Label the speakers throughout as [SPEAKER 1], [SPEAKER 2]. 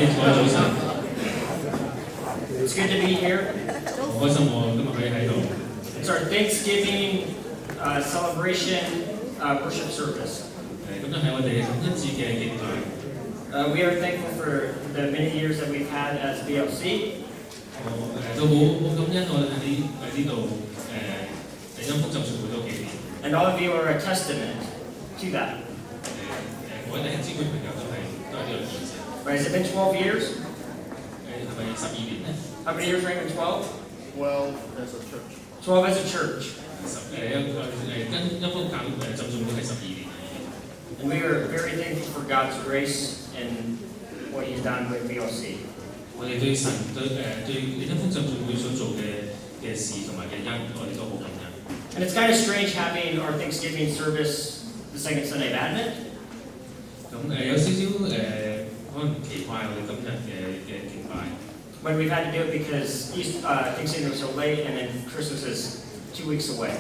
[SPEAKER 1] 早晨。
[SPEAKER 2] It's good to be here.
[SPEAKER 1] 好開心我今日可以喺度。
[SPEAKER 2] It's our Thanksgiving celebration worship service.
[SPEAKER 1] 咁就係我哋感恩節嘅敬拜。
[SPEAKER 2] We are thankful for the many years that we've had as BLC.
[SPEAKER 1] 都好感恩我哋喺呢度恩福浸信會多幾年。
[SPEAKER 2] And all of you are a testament to that.
[SPEAKER 1] 我哋啲姊妹朋友都係呢個見證。
[SPEAKER 2] Right, has it been 12 years?
[SPEAKER 1] 係咪12年咧？
[SPEAKER 2] How many years are it? 12?
[SPEAKER 3] 12 as a church.
[SPEAKER 2] 12 as a church.
[SPEAKER 1] 跟恩福教浸信會係12年。
[SPEAKER 2] And we are very thankful for God's grace and what He's done with BLC.
[SPEAKER 1] 我哋對神對恩福浸信會所做嘅事同埋嘅恩，我哋都好感恩。
[SPEAKER 2] And it's kind of strange having our Thanksgiving service the second Sunday of Advent.
[SPEAKER 1] 咁有少少可能奇怪我哋今日嘅敬拜。
[SPEAKER 2] But we've had to do it because Thanksgiving was so late, and then Christmas is 2 weeks away.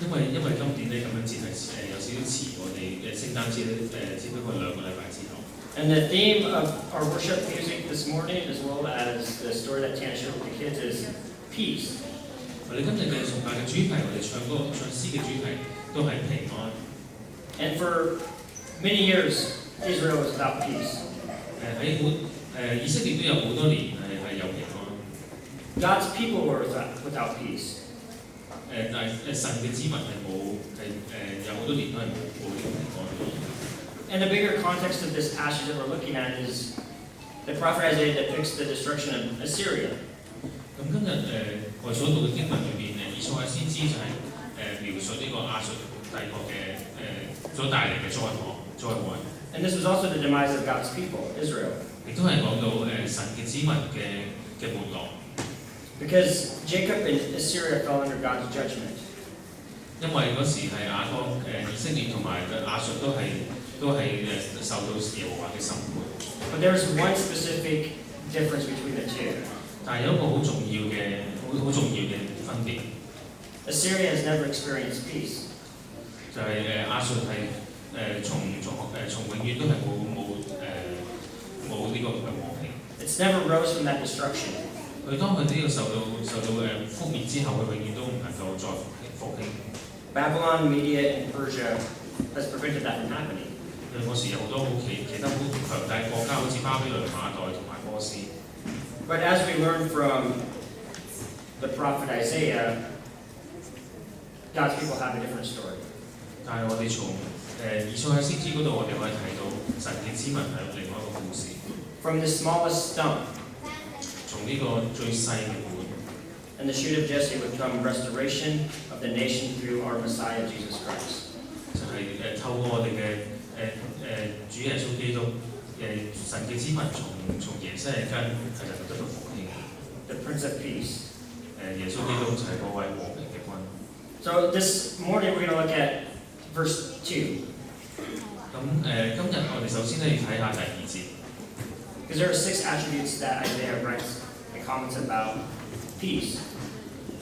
[SPEAKER 1] 因為今年咧感恩節係有少少遲，我哋聖誕節咧只不過2個禮拜之後。
[SPEAKER 2] And the theme of our worship music this morning, as well as the story that Tana shared with the kids, is peace.
[SPEAKER 1] 我哋今日嘅崇拜嘅主題，我哋唱歌唱詩嘅主題都係平安。
[SPEAKER 2] And for many years, Israel was without peace.
[SPEAKER 1] 以色列都有好多年係有平安。
[SPEAKER 2] God's people were without peace.
[SPEAKER 1] 但係神嘅子民係冇有好多年都係冇呢個平安。
[SPEAKER 2] And the bigger context of this passage that we're looking at is the prophet Isaiah depicts the destruction of Assyria.
[SPEAKER 1] 咁今日我所讀嘅經文裏邊以賽亞先知就係描述呢個亞述帝國嘅所帶嚟嘅災禍。
[SPEAKER 2] And this was also the demise of God's people, Israel.
[SPEAKER 1] 亦都係講到神嘅子民嘅沒落。
[SPEAKER 2] Because Jacob and Assyria fell under God's judgment.
[SPEAKER 1] 因為嗰時係以色列同埋亞述都係受到耶和華嘅審判。
[SPEAKER 2] But there's one specific difference between the two.
[SPEAKER 1] 但係有一個好重要嘅分別。
[SPEAKER 2] Assyria has never experienced peace.
[SPEAKER 1] 就係亞述係從永遠都係冇呢個和平。
[SPEAKER 2] It's never rose from that destruction.
[SPEAKER 1] 佢當佢呢個受到覆滅之後，佢永遠都唔能夠再復興。
[SPEAKER 2] Babylon, Media, and Persia has prevented that from happening.
[SPEAKER 1] 因為嗰時有好多其他好強大國家，好似巴比倫、馬代同埋波斯。
[SPEAKER 2] But as we learn from the prophet Isaiah, God's people have a different story.
[SPEAKER 1] 但係我哋從以賽亞先知嗰度，我哋可以睇到神嘅子民係另外一個故事。
[SPEAKER 2] From the smallest stump,
[SPEAKER 1] 從呢個最細嘅本
[SPEAKER 2] and the shoot of Jesse would come restoration of the nation through our Messiah Jesus Christ.
[SPEAKER 1] 就係透過我哋嘅主耶穌基督神嘅子民從耶西嘅根係能夠得到復興。
[SPEAKER 2] The Prince of Peace.
[SPEAKER 1] 耶穌基督就係嗰位和平嘅君。
[SPEAKER 2] So this morning we're going to look at verse 2.
[SPEAKER 1] 咁今日我哋首先咧要睇下第2節。
[SPEAKER 2] Because there are 6 attributes that Isaiah writes and comments about peace.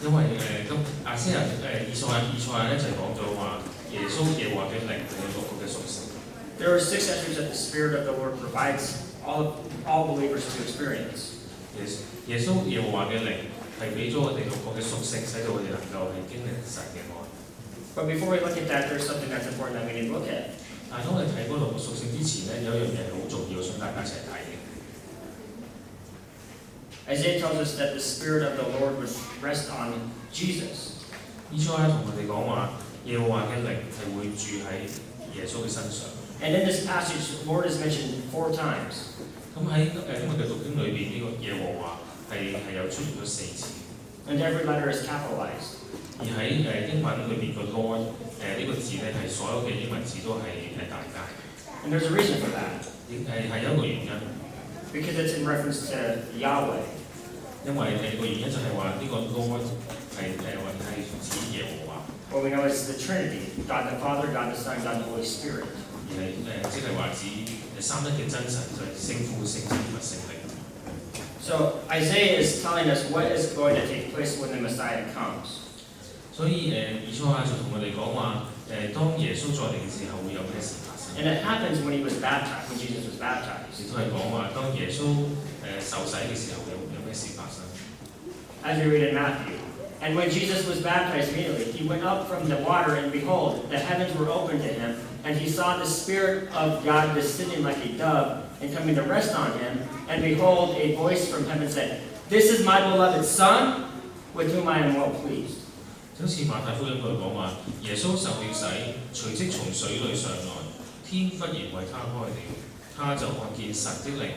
[SPEAKER 1] 因為以賽亞咧就講咗話耶和華嘅靈係有6個嘅屬性。
[SPEAKER 2] There are 6 attributes that the Spirit of the Lord provides all believers to experience.
[SPEAKER 1] 耶和華嘅靈係俾咗我哋6個嘅屬性，使到我哋能夠係經歷神嘅愛。
[SPEAKER 2] But before we look at that, there's something that's important that we need to look at.
[SPEAKER 1] 但係當我哋睇嗰6個屬性之前咧，有一樣嘢係好重要，想大家一齊睇嘅。
[SPEAKER 2] Isaiah tells us that the Spirit of the Lord would rest on Jesus.
[SPEAKER 1] 以賽亞同我哋講話，耶和華嘅靈係會住喺耶穌嘅身上。
[SPEAKER 2] And in this passage, the Lord is mentioned 4 times.
[SPEAKER 1] 咁喺今日嘅讀經裏邊，呢個耶和華係有出現咗4次。
[SPEAKER 2] And every letter is capitalized.
[SPEAKER 1] 而喺英文裏邊個 Lord 呢個字咧係所有嘅英文字都係大楷。
[SPEAKER 2] And there's a reason for that.
[SPEAKER 1] 係有一個原因。
[SPEAKER 2] Because it's in reference to Yahweh.
[SPEAKER 1] 因為個原因就係話呢個 Lord 係指耶和華。
[SPEAKER 2] What we know is the Trinity: God the Father, God the Son, God the Holy Spirit.
[SPEAKER 1] 而係即係話指三一嘅真神就係聖父、聖子同埋聖靈。
[SPEAKER 2] So Isaiah is telling us what is going to take place when the Messiah comes.
[SPEAKER 1] 所以以賽亞就同我哋講話，當耶穌再嚟嘅時候會有咩事發生？
[SPEAKER 2] And it happens when he was baptized, when Jesus was baptized.
[SPEAKER 1] 亦都係講話，當耶穌受洗嘅時候有咩事發生？
[SPEAKER 2] As we read in Matthew. And when Jesus was baptized immediately, he went up from the water, and behold, the heavens were opened to him, and he saw the Spirit of God descending like a dove and coming to rest on him. And behold, a voice from heaven said, "This is my beloved Son, with whom I am well pleased."
[SPEAKER 1] 就好似馬太福音嗰度講話，耶穌受了洗，隨即從水裏上來，天忽然為他開了，他就看見神的靈，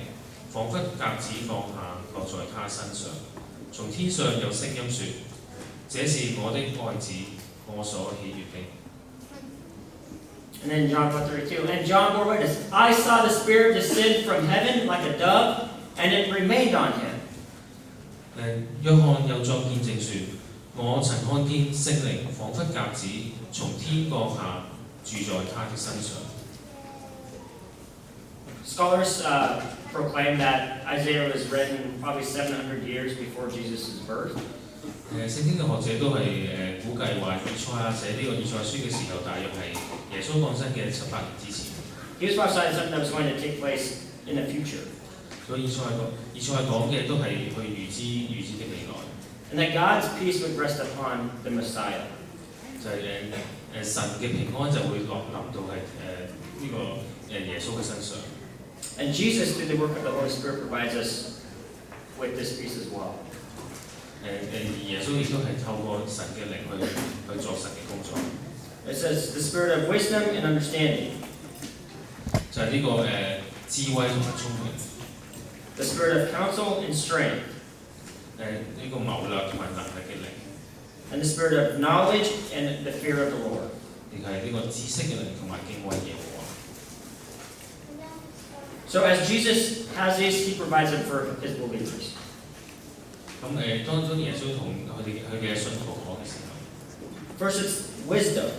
[SPEAKER 1] 彷彿鴿子放下落在他身上。從天上有聲音說：這是我的愛子，我所喜悅的。
[SPEAKER 2] And then John 1:32, and John bore witness, I saw the Spirit descend from heaven like a dove, and it remained on him.
[SPEAKER 1] 約翰又作見證說：我曾看見聖靈彷彿鴿子從天降下，住在他的身上。
[SPEAKER 2] Scholars proclaim that Isaiah was written probably 700 years before Jesus' birth.
[SPEAKER 1] 聖經嘅學者都係估計話，以賽亞寫呢個以賽亞書嘅時候，大約係耶穌降生嘅700年之前。
[SPEAKER 2] He was prophesying something that was going to take place in the future.
[SPEAKER 1] 所以以賽亞講嘅都係去預知嘅未來。
[SPEAKER 2] And that God's peace would rest upon the Messiah.
[SPEAKER 1] 就係神嘅平安就會臨到係呢個耶穌嘅身上。
[SPEAKER 2] And Jesus, through the work of the Holy Spirit, provides us with this peace as well.
[SPEAKER 1] 耶穌亦都係透過神嘅靈去做神嘅工作。
[SPEAKER 2] It says the spirit of wisdom and understanding.
[SPEAKER 1] 就係呢個智慧同埋聰明。
[SPEAKER 2] The spirit of counsel and strength.
[SPEAKER 1] 呢個謀略同埋能力嘅靈。
[SPEAKER 2] And the spirit of knowledge and the fear of the Lord.
[SPEAKER 1] 亦係呢個知識嘅靈同埋敬畏耶和華。
[SPEAKER 2] So as Jesus has these, he provides them for his believers.
[SPEAKER 1] 咁當耶穌同佢嘅信徒講嘅時候
[SPEAKER 2] ，First it's wisdom.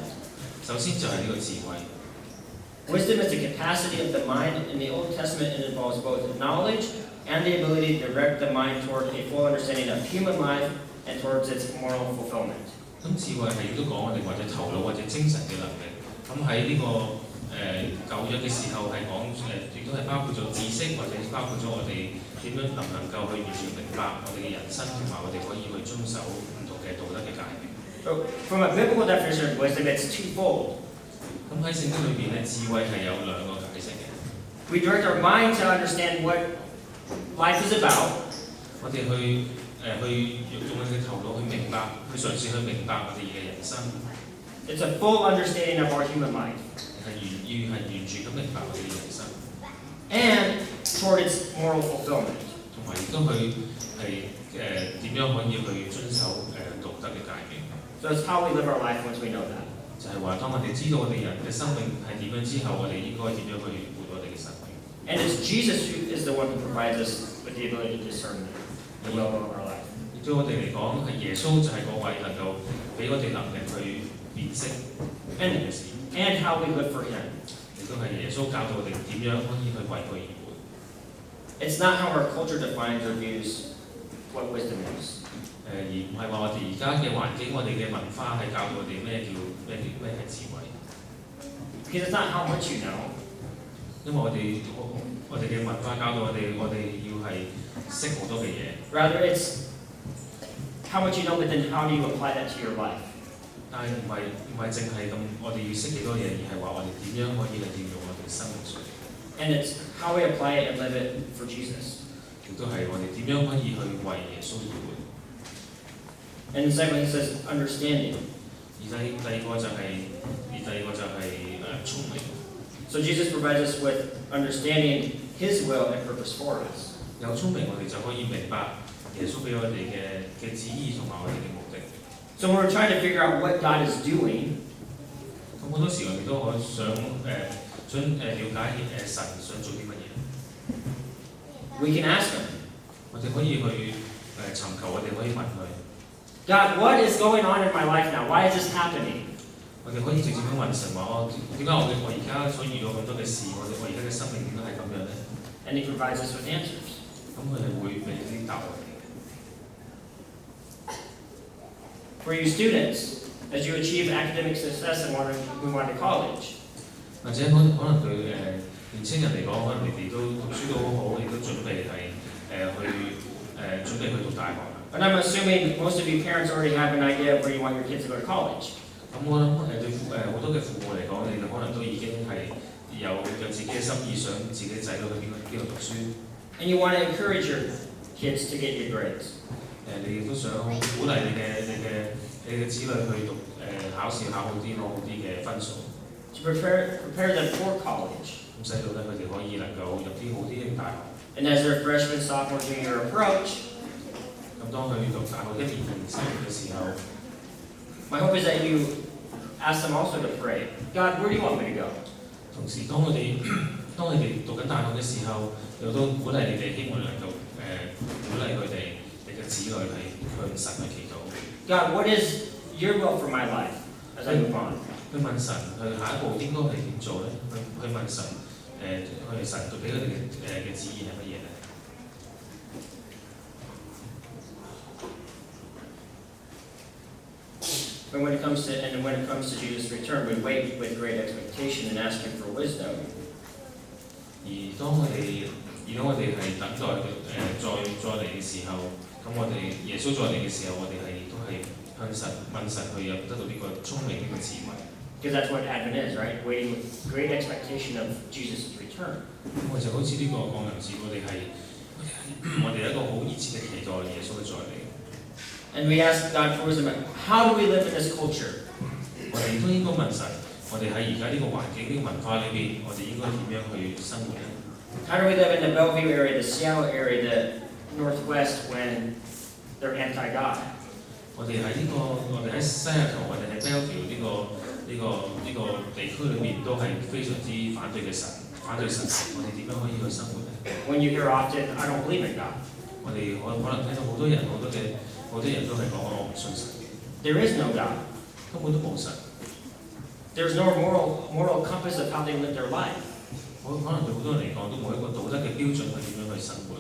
[SPEAKER 1] 首先就係呢個智慧。
[SPEAKER 2] Wisdom is the capacity of the mind. In the Old Testament, it involves both knowledge and the ability to direct the mind toward a full understanding of human life and towards its moral fulfillment.
[SPEAKER 1] 咁智慧係亦都講我哋或者頭腦或者精神嘅能力。咁喺呢個舊約嘅時候係講亦都係包括咗知識，或者包括咗我哋點樣能夠去完全明白我哋嘅人生，同埋我哋可以去遵守唔同嘅道德嘅誡命。
[SPEAKER 2] So, from a biblical definition of wisdom, it's twofold.
[SPEAKER 1] 咁喺聖經裏邊咧，智慧係有兩個解釋嘅。
[SPEAKER 2] We direct our mind to understand what life is about.
[SPEAKER 1] 我哋去用我哋嘅頭腦去明白，去嘗試去明白我哋嘅人生。
[SPEAKER 2] It's a full understanding of our human life.
[SPEAKER 1] 係完全咁明白我哋嘅人生。
[SPEAKER 2] And toward its moral fulfillment.
[SPEAKER 1] 同埋亦都去點樣可以去遵守道德嘅誡命。
[SPEAKER 2] So it's how we live our life once we know that.
[SPEAKER 1] 就係話，當我哋知道我哋人嘅生命係點樣之後，我哋應該點樣去活我哋嘅生命。
[SPEAKER 2] And it's Jesus who is the one who provides us with the ability to discern the will of our life.
[SPEAKER 1] 對我哋嚟講，係耶穌就係嗰位能夠俾我哋能力去辨識嘅事。
[SPEAKER 2] And how we live for Him.
[SPEAKER 1] 亦都係耶穌教導我哋點樣可以去為佢而活。
[SPEAKER 2] It's not how our culture defines or views what wisdom is.
[SPEAKER 1] 而唔係話我哋而家嘅環境，我哋嘅文化係教導我哋咩係智慧。
[SPEAKER 2] Because it's not how much you know.
[SPEAKER 1] 因為我哋嘅文化教導我哋要係識好多嘅嘢。
[SPEAKER 2] Rather, it's how much you know, but then how do you apply that to your life?
[SPEAKER 1] 但係唔係淨係咁，我哋要識幾多嘢，而係話我哋點樣可以去應用我哋生命上。
[SPEAKER 2] And it's how we apply it and live it for Jesus.
[SPEAKER 1] 亦都係我哋點樣可以去為耶穌而活。
[SPEAKER 2] And secondly, he says understanding.
[SPEAKER 1] 第二個就係聰明。
[SPEAKER 2] So Jesus provides us with understanding His will and purpose for us.
[SPEAKER 1] 有聰明，我哋就可以明白耶穌俾我哋嘅旨意同埋我哋嘅目的。
[SPEAKER 2] So when we're trying to figure out what God is doing,
[SPEAKER 1] 咁好多時我哋都可想了解神想做啲乜嘢。
[SPEAKER 2] we can ask Him,
[SPEAKER 1] 我哋可以去尋求，我哋可以問佢。
[SPEAKER 2] God, what is going on in my life now? Why is this happening?
[SPEAKER 1] 我哋可以直接咁問神話，點解我而家所遇到咁多嘅事，我而家嘅生命點解係咁樣咧？
[SPEAKER 2] And He provides us with answers.
[SPEAKER 1] 咁佢哋會俾啲答案。
[SPEAKER 2] For you students, as you achieve academic success and move on to college.
[SPEAKER 1] 或者可能對年青人嚟講，可能你哋都讀書都好好，亦都準備係準備去讀大學。
[SPEAKER 2] And I'm assuming most of you parents already have an idea of where you want your kids to go to college.
[SPEAKER 1] 咁我諗對好多嘅父母嚟講，你哋可能都已經係有自己嘅心意，想自己仔女去邊度讀書。
[SPEAKER 2] And you want to encourage your kids to get good grades.
[SPEAKER 1] 你亦都想鼓勵你嘅子女去讀考試考好啲，攞好啲嘅分數。
[SPEAKER 2] To prepare them for college.
[SPEAKER 1] 咁使到咧佢哋可以能夠入啲好啲嘅大學。
[SPEAKER 2] And as their freshman, sophomore, junior approach,
[SPEAKER 1] 咁當佢讀大學1年、2年、3年嘅時候，
[SPEAKER 2] my hope is that you ask them also to pray. God, where do you want me to go?
[SPEAKER 1] 同時當佢哋讀緊大學嘅時候，又都鼓勵你哋，希望能夠鼓勵佢哋，你嘅子女係向神去祈禱。
[SPEAKER 2] God, what is your will for my life as I move on?
[SPEAKER 1] 去問神，佢下一步應該係點做咧？去問神，去神對俾佢哋嘅旨意係乜嘢咧？
[SPEAKER 2] And when it comes to Jesus' return, we wait with great expectation and ask Him for wisdom.
[SPEAKER 1] 如果我哋係等待再嚟嘅時候，咁我哋耶穌再嚟嘅時候，我哋都係向神問神去有得到呢個聰明呢個智慧。
[SPEAKER 2] Because that's what Advent is, right? Waiting with great expectation of Jesus' return.
[SPEAKER 1] 我就好似呢個降臨節，我哋一個好熱切嘅期待耶穌嘅再嚟。
[SPEAKER 2] And we ask God for wisdom. How do we live in this culture?
[SPEAKER 1] 我哋都應該問神，我哋喺而家呢個環境、呢個文化裏邊，我哋應該點樣去生活咧？
[SPEAKER 2] How do we live in the Bellevue area, the Seattle area, the Northwest when they're anti-God?
[SPEAKER 1] 我哋喺西雅圖，我哋喺 Bellevue 呢個地區裏面都係非常之反對神。我哋點樣可以去生活咧？
[SPEAKER 2] When you hear often, I don't believe in God.
[SPEAKER 1] 我哋可能聽到好多人都係講我唔信神嘅。
[SPEAKER 2] There is no God.
[SPEAKER 1] 根本都冇神。
[SPEAKER 2] There's no moral compass of how they live their life.
[SPEAKER 1] 可能對好多人嚟講都冇一個道德嘅標準去點樣去生活。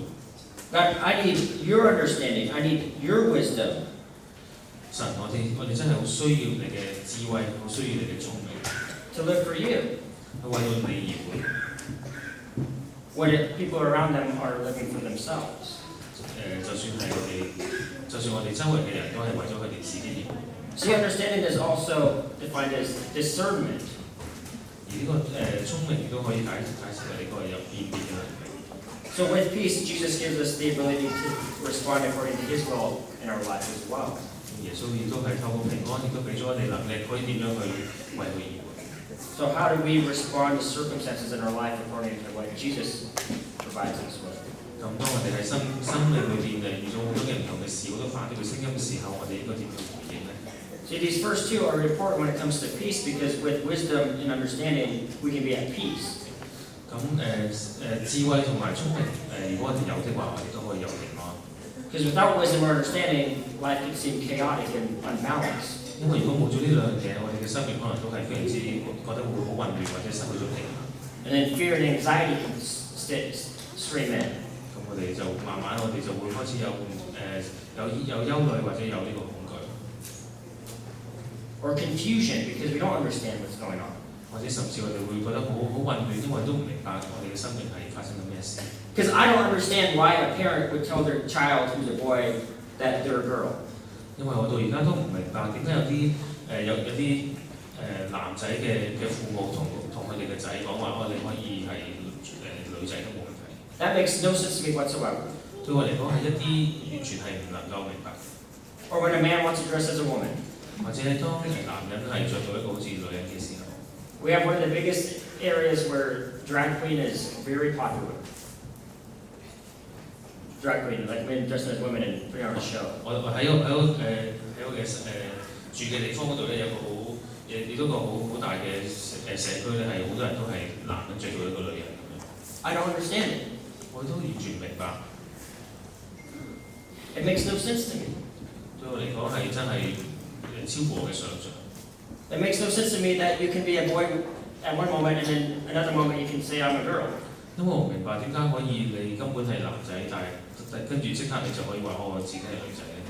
[SPEAKER 2] God, I need your understanding. I need your wisdom.
[SPEAKER 1] 神，我哋真係好需要你嘅智慧，好需要你嘅聰明。
[SPEAKER 2] To live for you.
[SPEAKER 1] 去為到你而活。
[SPEAKER 2] When people around them are living for themselves.
[SPEAKER 1] 就算我哋周圍嘅人都係為咗佢哋自己而活。
[SPEAKER 2] See, understanding is also defined as discernment.
[SPEAKER 1] 而呢個聰明亦都可以解釋為呢個有辨別嘅能力。
[SPEAKER 2] So with peace, Jesus gives us the ability to respond according to His will in our life as well.
[SPEAKER 1] 耶穌亦都係透過平安，亦都俾咗我哋能力，可以點樣去為佢而活。
[SPEAKER 2] So how do we respond to circumstances in our life according to what Jesus provides us with?
[SPEAKER 1] 咁當我哋喺生命裏邊遇到好多嘅唔同嘅事，好多反對嘅聲音嘅時候，我哋應該點樣回應咧？
[SPEAKER 2] See, these first two are important when it comes to peace because with wisdom and understanding, we can be at peace.
[SPEAKER 1] 咁智慧同埋聰明如果我哋有的話，我哋都可以有平安。
[SPEAKER 2] Because without wisdom or understanding, life can seem chaotic and unbalanced.
[SPEAKER 1] 因為如果冇咗呢兩樣嘢，我哋嘅生命可能都係非常之覺得會好混亂，或者失去咗平衡。
[SPEAKER 2] And then fear and anxiety can stream in.
[SPEAKER 1] 咁我哋就慢慢，我哋就會開始有憂慮或者有呢個恐懼。
[SPEAKER 2] Or confusion because we don't understand what's going on.
[SPEAKER 1] 或者甚至我哋會覺得好混亂，因為都唔明白我哋嘅生命係發生緊咩事。
[SPEAKER 2] Because I don't understand why a parent would tell their child who's a boy that they're a girl.
[SPEAKER 1] 因為我到而家都唔明白點解有啲男仔嘅父母同佢哋嘅仔講話，我哋可以係女仔都冇問題。
[SPEAKER 2] That makes no sense to me whatsoever.
[SPEAKER 1] 對我嚟講係一啲完全係唔能夠明白。
[SPEAKER 2] Or when a man wants to dress as a woman.
[SPEAKER 1] 或者當男人係着到一個好似女人嘅時候。
[SPEAKER 2] We have one of the biggest areas where drag queen is very popular. Drag queen, like men dressed as women and putting on a show.
[SPEAKER 1] 我喺我嘅住嘅地方嗰度咧，有個好大嘅社區咧，係好多人都係男人着到一個女人咁樣。
[SPEAKER 2] I don't understand it.
[SPEAKER 1] 我都完全明白。
[SPEAKER 2] It makes no sense to me.
[SPEAKER 1] 對我嚟講係真係超過我嘅想像。
[SPEAKER 2] It makes no sense to me that you can be a boy at one moment and then another moment you can say I'm a girl.
[SPEAKER 1] 因為我唔明白點解可以你根本係男仔，但跟住即刻你就可以話我自己係女仔咧。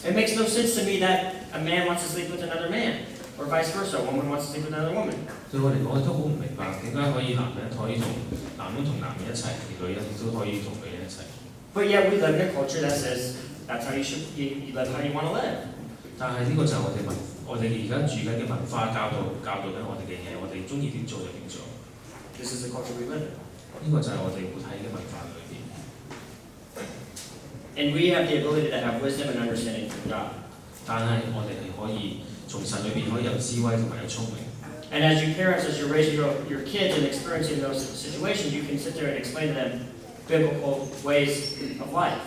[SPEAKER 2] It makes no sense to me that a man wants to sleep with another man, or vice versa, a woman wants to sleep with another woman.
[SPEAKER 1] 對我嚟講都好唔明白點解可以男人可以同男人一齊，而女人亦都可以同女人一齊。
[SPEAKER 2] But yet we live in a culture that says that's how you live how you want to live.
[SPEAKER 1] 但係呢個就係我哋而家住緊嘅文化教導緊我哋嘅嘢，我哋中意點做就點做。
[SPEAKER 2] This is the culture we live in.
[SPEAKER 1] 呢個就係我哋活喺嘅文化裏邊。
[SPEAKER 2] And we have the ability to have wisdom and understanding from God.
[SPEAKER 1] 但係我哋係可以從神裏邊可以有智慧同埋有聰明。
[SPEAKER 2] And as you parents, as you're raising your kids and experiencing those situations, you can sit there and explain to them biblical ways of life.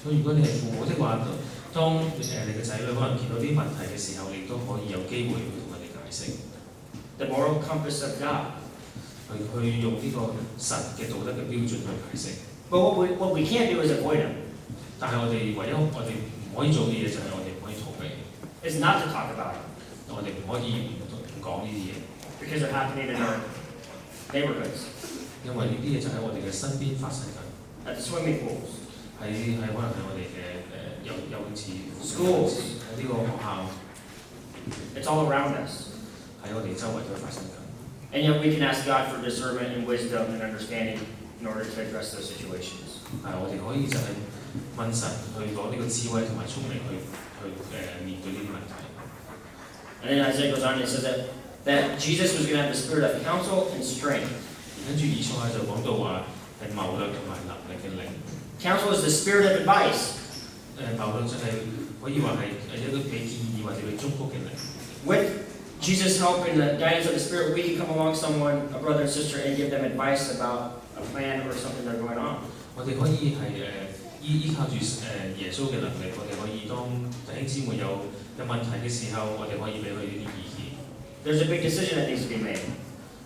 [SPEAKER 1] 所以如果你係父母的話，當你嘅仔女可能見到啲問題嘅時候，你都可以有機會去同佢哋解釋。
[SPEAKER 2] The moral compass of God.
[SPEAKER 1] 去用呢個神嘅道德嘅標準去解釋。
[SPEAKER 2] But what we can't do is avoid them.
[SPEAKER 1] 但係我哋唯一我哋唔可以做嘅嘢就係我哋唔可以逃避。
[SPEAKER 2] It's not to talk about it.
[SPEAKER 1] 我哋唔可以唔講呢啲嘢。
[SPEAKER 2] Because they're happening in our neighborhoods.
[SPEAKER 1] 因為呢啲嘢就喺我哋嘅身邊發生緊。
[SPEAKER 2] At the swimming pools.
[SPEAKER 1] 可能係我哋嘅游泳池。
[SPEAKER 2] Schools.
[SPEAKER 1] 喺呢個學校。
[SPEAKER 2] It's all around us.
[SPEAKER 1] 喺我哋周圍都發生緊。
[SPEAKER 2] And yet we can ask God for discernment and wisdom and understanding in order to address those situations.
[SPEAKER 1] 我哋可以就係問神去攞呢個智慧同埋聰明去面對呢啲問題。
[SPEAKER 2] And then Isaiah goes on and says that Jesus was going to have the spirit of counsel and strength.
[SPEAKER 1] 跟住以賽亞就講到話係謀略同埋能力嘅靈。
[SPEAKER 2] Counsel is the spirit of advice.
[SPEAKER 1] 謀略就係可以話係一個俾建議或者俾祝福嘅靈。
[SPEAKER 2] With Jesus' help and the guidance of the Spirit, we can come along someone, a brother and sister, and give them advice about a plan or something that's going on.
[SPEAKER 1] 我哋可以係依靠住耶穌嘅能力，我哋可以當弟兄姊妹有問題嘅時候，我哋可以俾佢呢啲意見。
[SPEAKER 2] There's a big decision that needs to be made.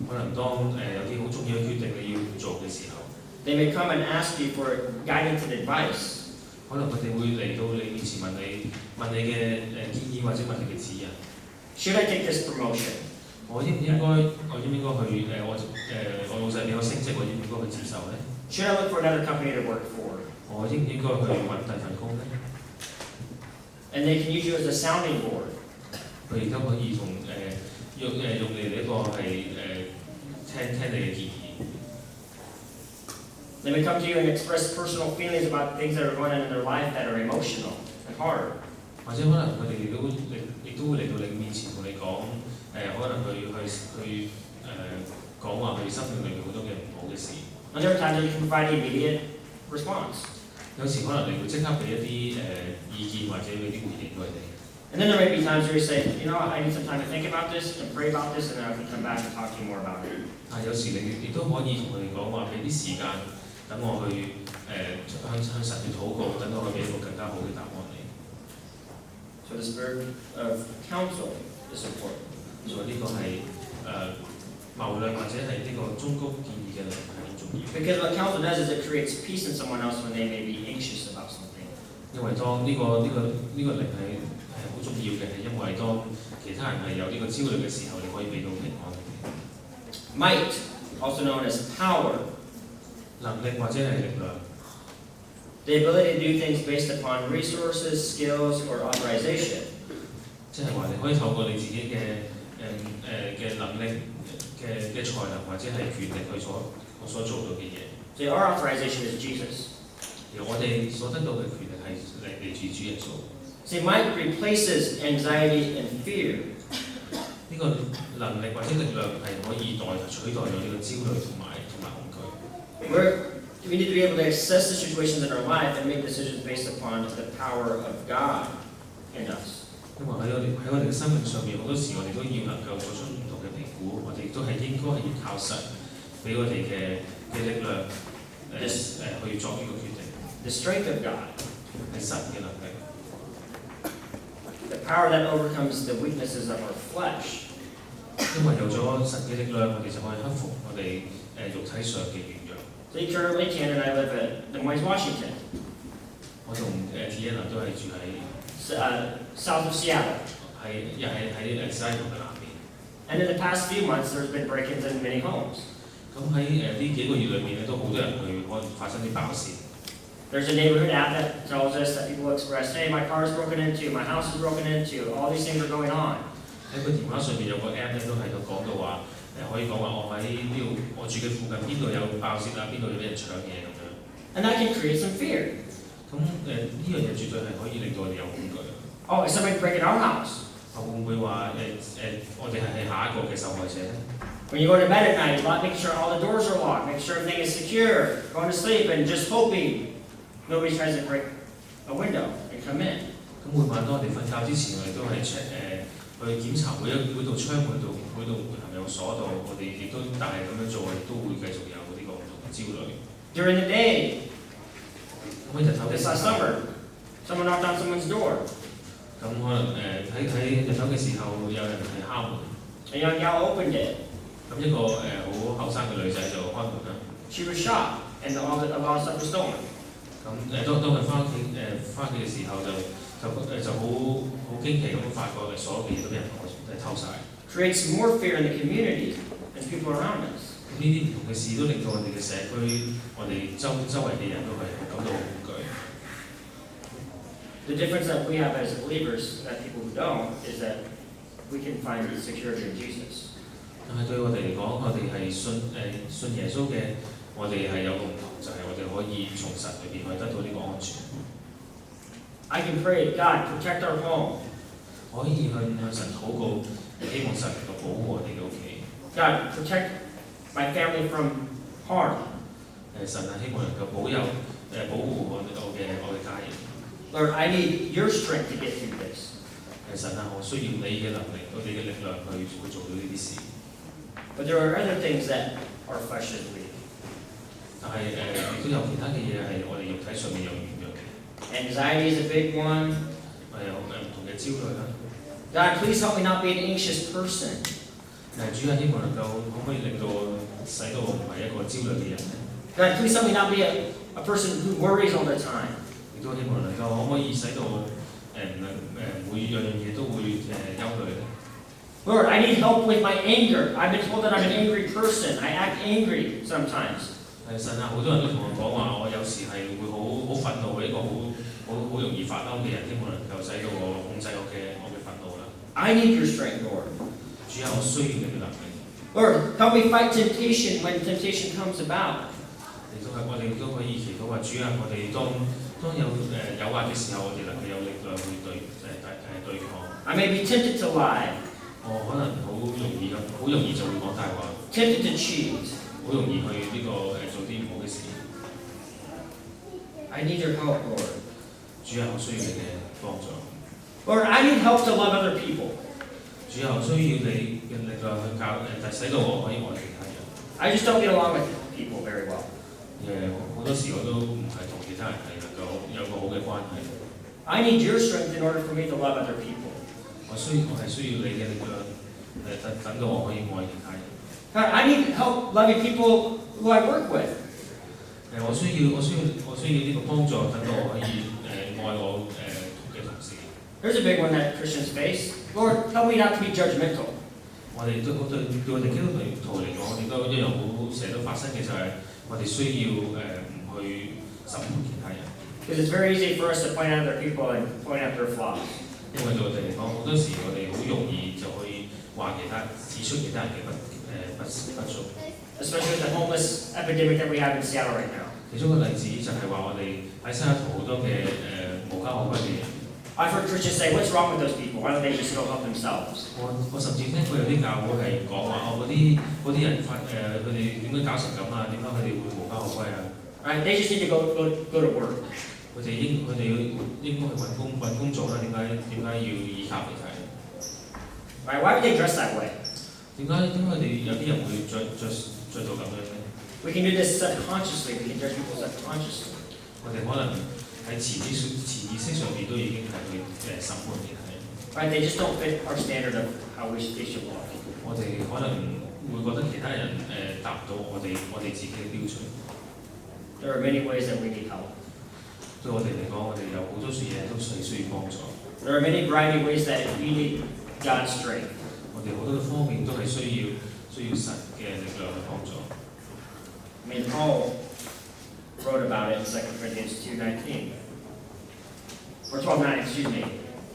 [SPEAKER 1] 可能當有啲好重要嘅決定你要做嘅時候，
[SPEAKER 2] They may come and ask you for guidance and advice.
[SPEAKER 1] 可能佢哋會嚟到你面前問你嘅建議或者問你嘅指引。
[SPEAKER 2] Should I take this promotion?
[SPEAKER 1] 我應唔應該去我老細俾我升職，我應唔應該去接受咧？
[SPEAKER 2] Should I look for another company to work for?
[SPEAKER 1] 我應唔應該去揾第份工咧？
[SPEAKER 2] And they can use you as a sounding board.
[SPEAKER 1] 佢亦都可以用你呢一個係聽你嘅建議。
[SPEAKER 2] They may come to you and express personal feelings about things that are going on in their life that are emotional and hard.
[SPEAKER 1] 或者可能佢哋亦都會嚟到你面前同你講，可能佢講話佢生命裏面好多嘅唔好嘅事。
[SPEAKER 2] And there are times that you can provide immediate response.
[SPEAKER 1] 有時可能你會即刻俾一啲意見或者俾啲回應佢哋。
[SPEAKER 2] And then there may be times where you say, you know, I need some time to think about this and pray about this, and then I can come back and talk to you more about it.
[SPEAKER 1] 有時你亦都可以同佢哋講話，俾啲時間等我去向神去禱告，等我去俾一個更加好嘅答案你。
[SPEAKER 2] So the spirit of counsel is important.
[SPEAKER 1] 所以呢個係謀略或者係呢個忠告建議嘅靈係好重要。
[SPEAKER 2] Because what counsel does is it creates peace in someone else when they may be anxious about something.
[SPEAKER 1] 因為當呢個靈係好重要嘅，係因為當其他人係有呢個焦慮嘅時候，你可以俾到平安。
[SPEAKER 2] Might, also known as power.
[SPEAKER 1] 能力或者係力量。
[SPEAKER 2] The ability to do things based upon resources, skills, or authorization.
[SPEAKER 1] 即係話你可以透過你自己嘅能力嘅才能或者係權力去所做到嘅嘢。
[SPEAKER 2] So our authorization is Jesus.
[SPEAKER 1] 而我哋所得到嘅權力係嚟自主耶穌。
[SPEAKER 2] See, might replaces anxiety and fear.
[SPEAKER 1] 呢個能力或者力量係可以取代咗呢個焦慮同埋恐懼。
[SPEAKER 2] We need to be able to assess the situations in our life and make decisions based upon the power of God in us.
[SPEAKER 1] 因為喺我哋嘅生命上面，好多時我哋都要能夠做出唔同嘅評估，我哋都係應該係要靠神俾我哋嘅力量去作呢個決定。
[SPEAKER 2] The strength of God.
[SPEAKER 1] 係神嘅能力。
[SPEAKER 2] The power that overcomes the weaknesses of our flesh.
[SPEAKER 1] 因為有咗神嘅力量，我哋就可以克服我哋肉體上嘅軟弱。
[SPEAKER 2] So currently, Ken and I live in Des Moines, Washington.
[SPEAKER 1] 我同Tiana都係住喺
[SPEAKER 2] south of Seattle.
[SPEAKER 1] 又係喺西岸嘅南邊。
[SPEAKER 2] And in the past few months, there's been break-ins in many homes.
[SPEAKER 1] 咁喺呢幾個月裏面咧，都好多人去可能發生啲爆竊。
[SPEAKER 2] There's a neighborhood app that tells us that people express, hey, my car is broken into, my house is broken into, all these things are going on.
[SPEAKER 1] 喺個電話上面有個 app 咧，都喺度講到話，可以講話我喺呢度，我住嘅附近邊度有爆竊啊，邊度有俾人搶嘢咁樣。
[SPEAKER 2] And that can create some fear.
[SPEAKER 1] 咁呢樣嘢絕對係可以令到我哋有恐懼。
[SPEAKER 2] Oh, is somebody breaking our house?
[SPEAKER 1] 會唔會話我哋係下一個嘅受害者咧？
[SPEAKER 2] When you go to bed at night, make sure all the doors are locked, make sure everything is secure, going to sleep and just hoping nobody tries to break a window and come in.
[SPEAKER 1] 咁每晚當我哋瞓覺之前，我哋都係去檢查每道窗每道門係咪有鎖到，我哋亦都但係咁樣做，我哋都會繼續有呢個唔同嘅焦慮。
[SPEAKER 2] During the day,
[SPEAKER 1] 咁日頭嘅
[SPEAKER 2] this
[SPEAKER 1] 時
[SPEAKER 2] last
[SPEAKER 1] 候，
[SPEAKER 2] summer, someone knocked on someone's door.
[SPEAKER 1] 咁可能喺日頭嘅時候有人係敲門，
[SPEAKER 2] A young gal opened it.
[SPEAKER 1] 咁一個好後生嘅女仔就開門啦。
[SPEAKER 2] She was shocked, and all the stuff was stolen.
[SPEAKER 1] 咁當佢翻屋企嘅時候就好驚奇咁發覺所有嘅嘢都俾人偷晒。
[SPEAKER 2] Creates more fear in the community and people around us.
[SPEAKER 1] 咁呢啲唔同嘅事都令到我哋嘅社區，我哋周圍嘅人都係感到恐懼。
[SPEAKER 2] The difference that we have as believers, that people who don't, is that we can find security in Jesus.
[SPEAKER 1] 但係對我哋嚟講，我哋係信耶穌嘅，我哋係有個唔同，就係我哋可以從神裏邊去得到呢個安全。
[SPEAKER 2] I can pray, God, protect our home.
[SPEAKER 1] 可以向神禱告，希望神能夠保護我哋嘅屋企。
[SPEAKER 2] God, protect my family from harm.
[SPEAKER 1] 神係希望能夠保護我嘅家人。
[SPEAKER 2] Lord, I need your strength to get through this.
[SPEAKER 1] 神啊，我需要你嘅能力，我哋嘅力量去做到呢啲事。
[SPEAKER 2] But there are other things that our flesh is weak.
[SPEAKER 1] 但係亦都有其他嘅嘢係我哋肉體上面有軟弱嘅。
[SPEAKER 2] Anxiety is a big one.
[SPEAKER 1] 有唔同嘅焦慮啦。
[SPEAKER 2] God, please help me not be an anxious person.
[SPEAKER 1] 主啊，希望能夠可唔可以令到使到我唔係一個焦慮嘅人咧？
[SPEAKER 2] God, please help me not be a person who worries all the time.
[SPEAKER 1] 亦都希望能夠可唔可以使到每樣嘢都會憂慮咧？
[SPEAKER 2] Lord, I need help with my anger. I've been told that I'm an angry person. I act angry sometimes.
[SPEAKER 1] 神啊，好多人都同我講話，我有時係會好憤怒嘅一個好容易發嬲嘅人，希望能夠使到我控制我嘅憤怒啦。
[SPEAKER 2] I need your strength, Lord.
[SPEAKER 1] 主啊，我需要你嘅能力。
[SPEAKER 2] Lord, help me fight temptation when temptation comes about.
[SPEAKER 1] 我哋都可以祈禱話，主啊，我哋當有誘惑嘅時候，我哋能夠有力量去對抗。
[SPEAKER 2] I may be tempted to lie,
[SPEAKER 1] 我可能好容易就會講大話，
[SPEAKER 2] tempted to cheat.
[SPEAKER 1] 好容易去做啲唔好嘅事。
[SPEAKER 2] I need your help, Lord.
[SPEAKER 1] 主啊，我需要你嘅幫助。
[SPEAKER 2] Lord, I need help to love other people.
[SPEAKER 1] 主啊，我需要你嘅力量去使到我可以愛其他人。
[SPEAKER 2] I just don't get along with people very well.
[SPEAKER 1] 好多時我都唔係同其他人係能夠有個好嘅關係。
[SPEAKER 2] I need your strength in order for me to love other people.
[SPEAKER 1] 我係需要你嘅力量，等到我可以愛其他人。
[SPEAKER 2] God, I need help loving people who I work with.
[SPEAKER 1] 我需要呢個幫助，等到我可以愛我嘅同事。
[SPEAKER 2] There's a big one that Christians face. Lord, help me not to be judgmental.
[SPEAKER 1] 我哋對我哋基督徒嚟講，我哋都一樣好成日都發生嘅就係我哋需要唔去審判其他人。
[SPEAKER 2] Because it's very easy for us to point out other people and point out their flaws.
[SPEAKER 1] 因為對我哋嚟講，好多時我哋好容易就可以指出其他人嘅不足。
[SPEAKER 2] Especially with the homeless epidemic that we have in Seattle right now.
[SPEAKER 1] 其中一個例子就係話我哋喺西雅圖好多嘅無家可歸嘅人。
[SPEAKER 2] I've heard Christians say, what's wrong with those people? Why don't they just go help themselves?
[SPEAKER 1] 我甚至聽過有啲教會係講話嗰啲人佢哋點解搞成咁啊？點解佢哋會無家可歸啊？
[SPEAKER 2] Right? They just need to go to work.
[SPEAKER 1] 佢哋應該去揾工做啦。點解要依靠其他人
[SPEAKER 2] Right? Why would they dress that way?
[SPEAKER 1] 點解佢哋有啲人會着到咁樣咧？
[SPEAKER 2] We can do this subconsciously. We can judge people subconsciously.
[SPEAKER 1] 我哋可能喺潛意識上邊都已經係去審判其他人。
[SPEAKER 2] Right? They just don't fit our standard of how they should walk.
[SPEAKER 1] 我哋可能會覺得其他人達唔到我哋自己嘅標準。
[SPEAKER 2] There are many ways that we need help.
[SPEAKER 1] 對我哋嚟講，我哋有好多嘢都需要幫助。
[SPEAKER 2] There are many variety of ways that we need God's strength.
[SPEAKER 1] 我哋好多方面都係需要神嘅力量去幫助。
[SPEAKER 2] I mean, Paul wrote about it in 2 Corinthians 2:19. Or 12:9, excuse me.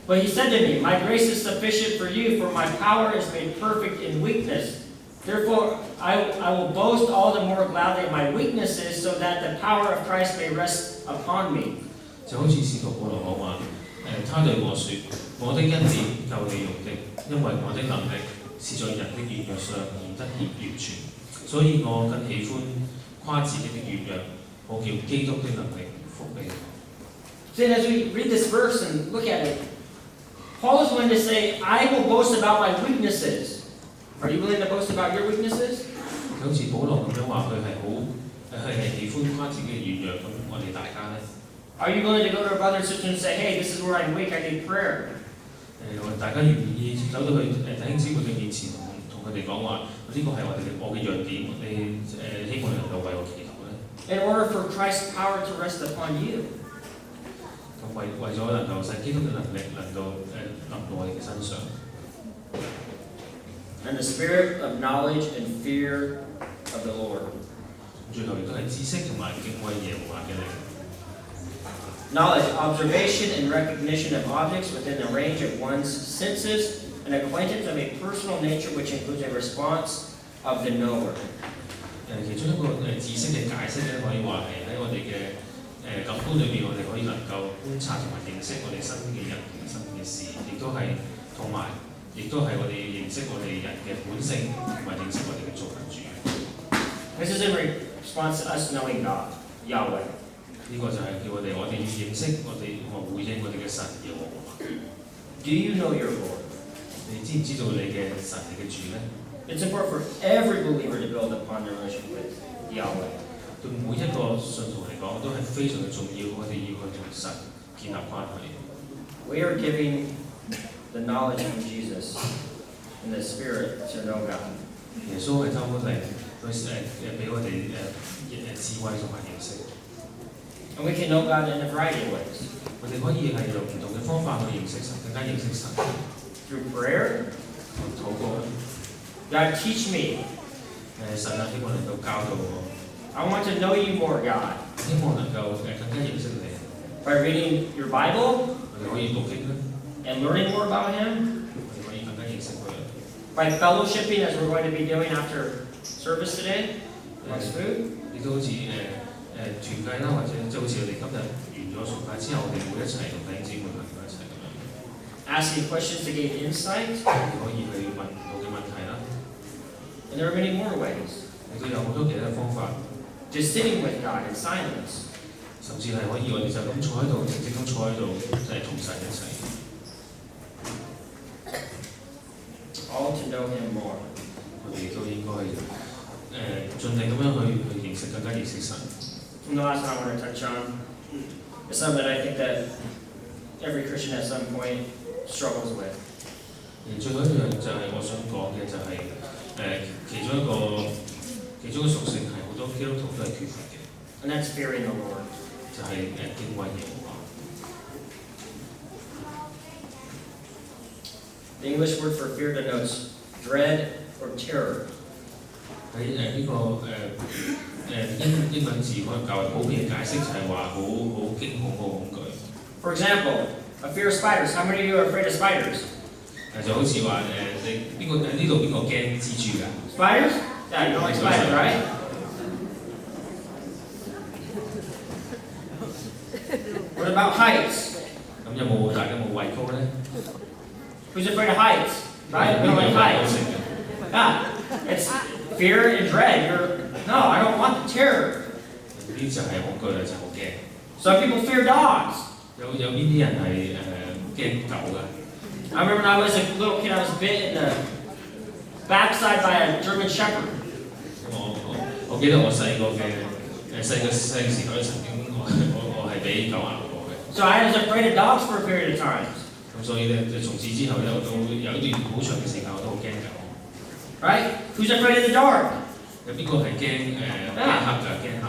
[SPEAKER 2] But he said to me, my grace is sufficient for you, for my power is made perfect in weakness. Therefore, I will boast all the more gladly of my weaknesses, so that the power of Christ may rest upon me.
[SPEAKER 1] 就好似使徒保羅講話，他對我說：我的恩典夠你用的，因為我的能力是在人的軟弱上而得以完全。所以我更喜歡誇自己的軟弱，好叫基督的能力服你。
[SPEAKER 2] So as we read this verse and look at it, Paul is willing to say, I will boast about my weaknesses. Are you willing to boast about your weaknesses?
[SPEAKER 1] 佢好似保羅咁樣話，佢係喜歡誇自己嘅軟弱，咁我哋大家咧。
[SPEAKER 2] Are you willing to go to a brother and sister and say, hey, this is where I'm weak, I need prayer?
[SPEAKER 1] 大家願意走到去弟兄姊妹嘅面前，同佢哋講話，呢個係我嘅弱點，你希望能夠為我祈禱咧。
[SPEAKER 2] In order for Christ's power to rest upon you.
[SPEAKER 1] 咁為咗能夠使基督嘅能力能夠臨到我哋嘅身上。
[SPEAKER 2] And the spirit of knowledge and fear of the Lord.
[SPEAKER 1] 最後亦都係知識同埋敬畏耶和華嘅靈。
[SPEAKER 2] Knowledge, observation and recognition of objects within the range of one's senses, an acquaintance of a personal nature which includes a response of the knower.
[SPEAKER 1] 其中一個知識嘅解釋咧，可以話係喺我哋嘅感官裏面，我哋可以能夠觀察同埋認識我哋身邊嘅人同埋身邊嘅事，亦都係我哋認識我哋人嘅本性同埋認識我哋嘅造物主。
[SPEAKER 2] This is in response to us knowing God, Yahweh.
[SPEAKER 1] 呢個就係叫我哋要認識我哋回應我哋嘅神耶和華。
[SPEAKER 2] Do you know your Lord?
[SPEAKER 1] 你知唔知道你嘅神你嘅主咧？
[SPEAKER 2] It's important for every believer to build upon their relationship with Yahweh.
[SPEAKER 1] 對每一個信徒嚟講，都係非常嘅重要。我哋要去同神建立關係。
[SPEAKER 2] We are giving the knowledge of Jesus and the Spirit to know God.
[SPEAKER 1] 耶穌係透過靈去俾我哋智慧同埋認識。
[SPEAKER 2] And we can know God in a variety of ways.
[SPEAKER 1] 我哋可以係用唔同嘅方法去認識神，更加認識神。
[SPEAKER 2] Through prayer,
[SPEAKER 1] 禱告。
[SPEAKER 2] God teach me.
[SPEAKER 1] 神啊，希望能夠教導我。
[SPEAKER 2] I want to know you more, God.
[SPEAKER 1] 希望能夠更加認識你。
[SPEAKER 2] By reading your Bible
[SPEAKER 1] 我哋可以讀經啦。
[SPEAKER 2] and learning more about Him.
[SPEAKER 1] 我哋可以更加認識佢。
[SPEAKER 2] By fellowshipping, as we're going to be doing after service today, amongst food.
[SPEAKER 1] 亦都好似團契啦，或者即係好似我哋今日完咗崇拜之後，我哋會一齊同弟兄姊妹朋友一齊咁樣。
[SPEAKER 2] Asking questions to gain insight.
[SPEAKER 1] 可以去問唔同嘅問題啦。
[SPEAKER 2] And there are many more ways.
[SPEAKER 1] 亦都有好多其他嘅方法。
[SPEAKER 2] Just sitting with God in silence.
[SPEAKER 1] 甚至係可以我哋就咁坐喺度，靜靜咁坐喺度，就係同神一齊。
[SPEAKER 2] All to know Him more.
[SPEAKER 1] 我哋都應該盡力咁樣去認識，更加認識神。
[SPEAKER 2] And the last one I want to touch on is something that I think that every Christian at some point struggles with.
[SPEAKER 1] 最後一樣就係我想講嘅就係其中一個屬性係好多基督徒都係缺乏嘅。
[SPEAKER 2] And that's fearing the Lord.
[SPEAKER 1] 就係敬畏耶和華。
[SPEAKER 2] The English word for fear denotes dread or terror.
[SPEAKER 1] 喺呢個英文字可能較為普遍嘅解釋就係話好驚恐、好恐懼。
[SPEAKER 2] For example, a fear of spiders. How many of you are afraid of spiders?
[SPEAKER 1] 就好似話你呢度邊個驚蜘蛛㗎
[SPEAKER 2] Spiders? Yeah, you don't like spiders, right? What about heights?
[SPEAKER 1] 咁大家有冇畏高咧？
[SPEAKER 2] Who's afraid of heights? Right? We don't like heights. Yeah, it's fear and dread. No, I don't want the terror.
[SPEAKER 1] 呢啲就係恐懼啦，就好驚。
[SPEAKER 2] Some people fear dogs.
[SPEAKER 1] 有邊啲人係驚狗㗎？
[SPEAKER 2] I remember when I was a little kid, I was bit in the backside by a German Shepherd.
[SPEAKER 1] 我記得我細個時候曾經我係俾狗咬過嘅。
[SPEAKER 2] So I was afraid of dogs for a period of time.
[SPEAKER 1] 咁所以咧，從此之後咧，我都有一段好長嘅時間我都好驚狗。
[SPEAKER 2] Right? Who's afraid of the dark?
[SPEAKER 1] 有邊個係驚黑㗎？驚黑暗？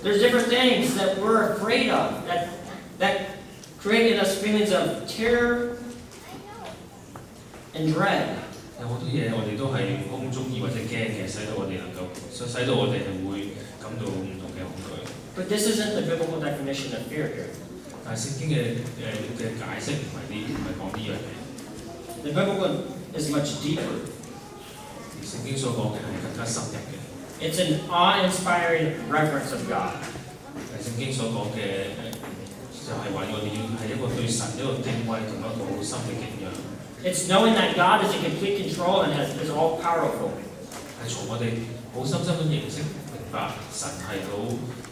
[SPEAKER 2] There's different things that we're afraid of that create in us feelings of terror and dread.
[SPEAKER 1] 有好多嘢我哋都係好唔中意或者驚嘅，使到我哋係會感到唔同嘅恐懼。
[SPEAKER 2] But this isn't the biblical definition of fear here.
[SPEAKER 1] 但係聖經嘅解釋唔係講呢樣嘢，
[SPEAKER 2] The biblical is much deeper.
[SPEAKER 1] 而聖經所講嘅係更加深入嘅。
[SPEAKER 2] It's an awe-inspiring reverence of God.
[SPEAKER 1] 聖經所講嘅就係話我哋要係一個對神一個敬畏同一個好深嘅敬仰。
[SPEAKER 2] It's knowing that God is in complete control and is all powerful.
[SPEAKER 1] 係從我哋好深深咁認識明白神係好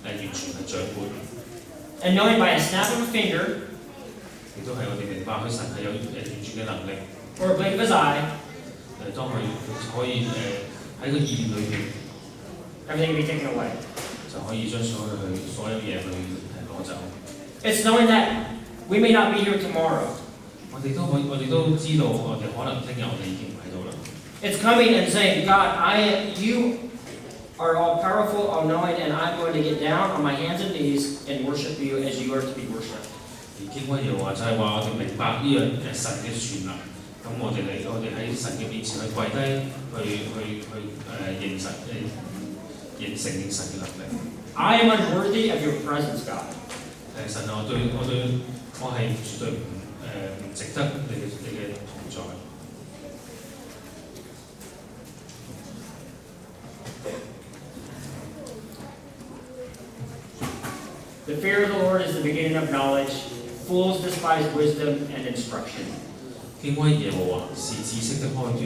[SPEAKER 1] 完全係掌管，
[SPEAKER 2] And knowing by a snap of a finger
[SPEAKER 1] 亦都係我哋明白佢神係有完全嘅能力。
[SPEAKER 2] or a blink of his eye,
[SPEAKER 1] 當佢可以喺個意念裏邊
[SPEAKER 2] everything can be taken away.
[SPEAKER 1] 就可以將所有嘢去攞走。
[SPEAKER 2] It's knowing that we may not be here tomorrow.
[SPEAKER 1] 我哋都知道，我哋可能聽日我哋已經唔喺度啦。
[SPEAKER 2] It's coming and saying, God, you are all powerful, all knowing, and I'm going to get down on my hands and knees and worship you as you are to be worshipped.
[SPEAKER 1] 而經威耶和華就係話我哋明白呢樣神嘅全能，咁我哋喺神嘅面前去跪低，去承認神嘅能力。
[SPEAKER 2] I am unworthy of your presence, God.
[SPEAKER 1] 神啊，我係絕對唔值得你嘅同在。
[SPEAKER 2] The fear of the Lord is the beginning of knowledge. Fools despise wisdom and instruction.
[SPEAKER 1] 敬畏耶和華是知識的開端，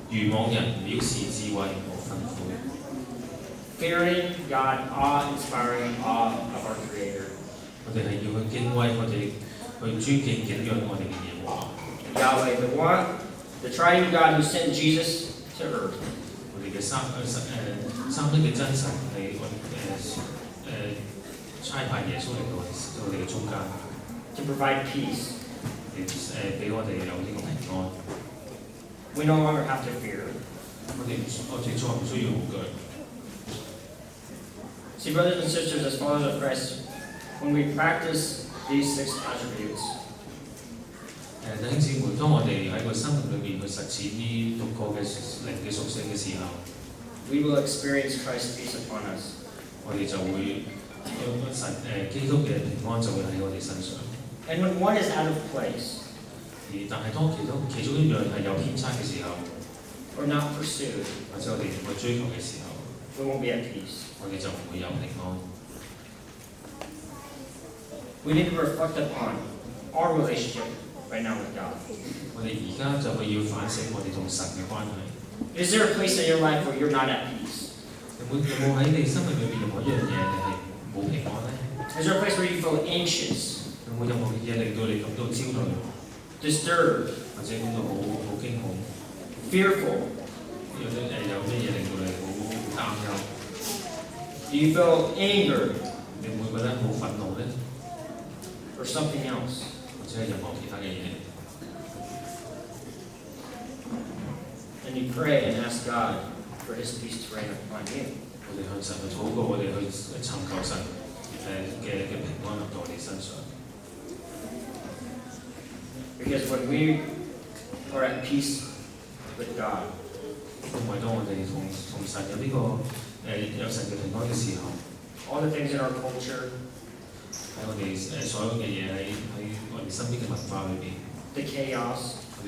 [SPEAKER 1] 愚妄人藐視智慧和吩咐。
[SPEAKER 2] Fearing God, awe-inspiring awe of our Creator.
[SPEAKER 1] 我哋係要去敬畏，我哋去尊敬敬仰我哋嘅耶和華。
[SPEAKER 2] Yahweh, the triune God who sent Jesus to earth.
[SPEAKER 1] 我哋嘅三一嘅真神係差派耶穌嚟到我哋嘅中間，
[SPEAKER 2] to provide peace.
[SPEAKER 1] 俾我哋有呢個平安。
[SPEAKER 2] We no longer have to fear.
[SPEAKER 1] 我哋再唔需要恐懼。
[SPEAKER 2] See, brothers and sisters, as followers of Christ, when we practice these 6 attributes,
[SPEAKER 1] 弟兄姊妹，當我哋喺個生命裏面去實踐呢6個嘅靈嘅屬性嘅時候，
[SPEAKER 2] we will experience Christ's peace upon us.
[SPEAKER 1] 我哋就會基督嘅平安就會喺我哋身上。
[SPEAKER 2] And when one is out of place,
[SPEAKER 1] 但係當其中一樣係有偏差嘅時候，
[SPEAKER 2] or not pursued,
[SPEAKER 1] 或者我哋唔去追求嘅時候，
[SPEAKER 2] we won't be at peace.
[SPEAKER 1] 我哋就唔會有平安。
[SPEAKER 2] We need to reflect upon our relationship right now with God.
[SPEAKER 1] 我哋而家就係要反省我哋同神嘅關係。
[SPEAKER 2] Is there a place in your life where you're not at peace?
[SPEAKER 1] 有冇喺你生命裏面任何一樣嘢你係冇平安呢？
[SPEAKER 2] Is there a place where you feel anxious,
[SPEAKER 1] 有冇任何嘢令到你感到焦慮，
[SPEAKER 2] disturbed,
[SPEAKER 1] 或者感到好驚恐？
[SPEAKER 2] fearful?
[SPEAKER 1] 有咩嘢令到你好擔憂？
[SPEAKER 2] Do you feel anger
[SPEAKER 1] 你會覺得好憤怒呢？
[SPEAKER 2] or something else?
[SPEAKER 1] 或者係任何其他嘅嘢？
[SPEAKER 2] And you pray and ask God for His peace to reign upon you.
[SPEAKER 1] 我哋向神去禱告，我哋去尋求神嘅平安臨到我哋身上。
[SPEAKER 2] Because when we are at peace with God,
[SPEAKER 1] 因為當我哋同神有呢個有神嘅平安嘅時候，
[SPEAKER 2] all the things in our culture,
[SPEAKER 1] 喺我哋所有嘅嘢喺我哋身邊嘅文化裏邊，
[SPEAKER 2] the chaos,
[SPEAKER 1] 我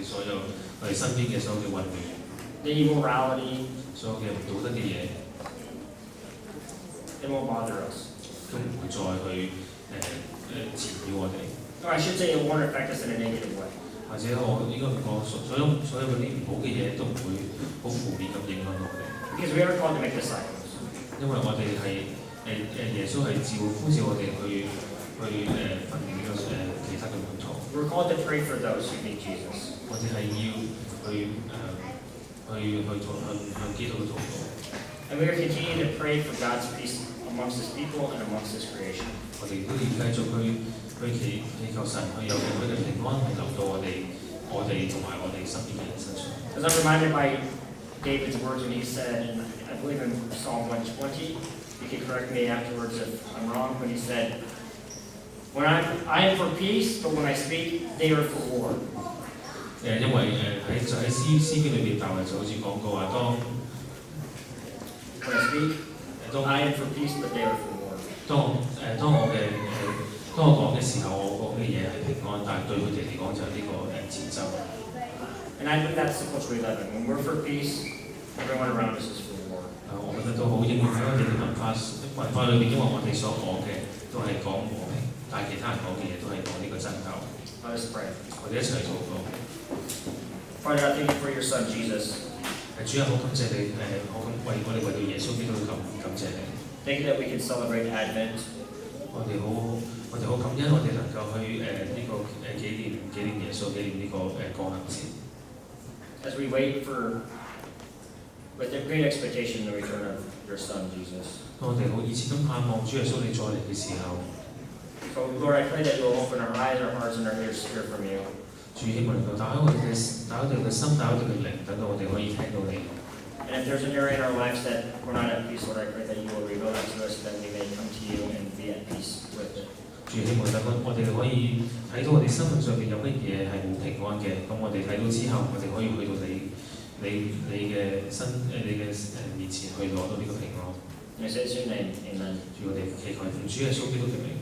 [SPEAKER 1] 哋身邊嘅所有嘅混亂，
[SPEAKER 2] the immorality,
[SPEAKER 1] 所有嘅唔道德嘅嘢，
[SPEAKER 2] it won't bother us.
[SPEAKER 1] 都唔會再去纏繞我哋。
[SPEAKER 2] Or I should say it won't affect us in a negative way.
[SPEAKER 1] 或者我應該咁講，所有嗰啲唔好嘅嘢都唔會好負面咁影響到我哋，
[SPEAKER 2] Because we are called to make disciples.
[SPEAKER 1] 因為我哋係耶穌係呼召我哋去訓練呢個其他嘅門徒，
[SPEAKER 2] We're called to pray for those who need Jesus.
[SPEAKER 1] 我哋係要向基督去禱告。
[SPEAKER 2] And we are continuing to pray for God's peace amongst His people and amongst His creation.
[SPEAKER 1] 我哋都要繼續去祈求神去有咁樣嘅平安去臨到我哋同埋我哋身邊嘅人身上。
[SPEAKER 2] As I'm reminded by David's words when he said, and I believe in Psalm 120, you can correct me afterwards if I'm wrong, when he said, I am for peace, but when I speak, they are for war.
[SPEAKER 1] 因為喺詩篇裏邊，大衛就好似講過話，當
[SPEAKER 2] When I speak, I am for peace, but they are for war.
[SPEAKER 1] 當我講嘅時候，我講嘅嘢係平安，但係對佢哋嚟講就係呢個戰爭。
[SPEAKER 2] And I believe that's the culture we live in. When we're for peace, everyone around us is for war.
[SPEAKER 1] 我覺得都好應用喺我哋嘅文化裏面，因為我哋所講嘅都係講和平，但係其他人講嘅嘢都係講呢個爭鬥。
[SPEAKER 2] Let us pray.
[SPEAKER 1] 我哋一齊禱告。
[SPEAKER 2] Father God, thank you for your Son Jesus.
[SPEAKER 1] 主啊，好感謝你，我哋為到耶穌基督感謝你。
[SPEAKER 2] Thank you that we can celebrate Advent.
[SPEAKER 1] 我哋好感恩，我哋能夠去紀念耶穌，紀念呢個降臨節。
[SPEAKER 2] As we wait for, with a great expectation, the return of your Son Jesus.
[SPEAKER 1] 當我哋好熱切咁盼望主耶穌你再嚟嘅時候，
[SPEAKER 2] So Lord, I pray that you will open our eyes, our hearts, and our ears to hear from you.
[SPEAKER 1] 主希望能夠打開我哋嘅心，打開我哋嘅靈，等到我哋可以聽到你。
[SPEAKER 2] And if there's an area in our lives that we're not at peace, Lord, I pray that you will reveal that to us, that we may come to you and be at peace with it.
[SPEAKER 1] 主希望等我哋可以睇到我哋生命上邊有乜嘢係冇平安嘅，咁我哋睇到之後，我哋可以去到你嘅面前去攞到呢個平安。
[SPEAKER 2] And I say it's your name, amen.
[SPEAKER 1] 主我哋祈求奉主耶穌基督嘅名。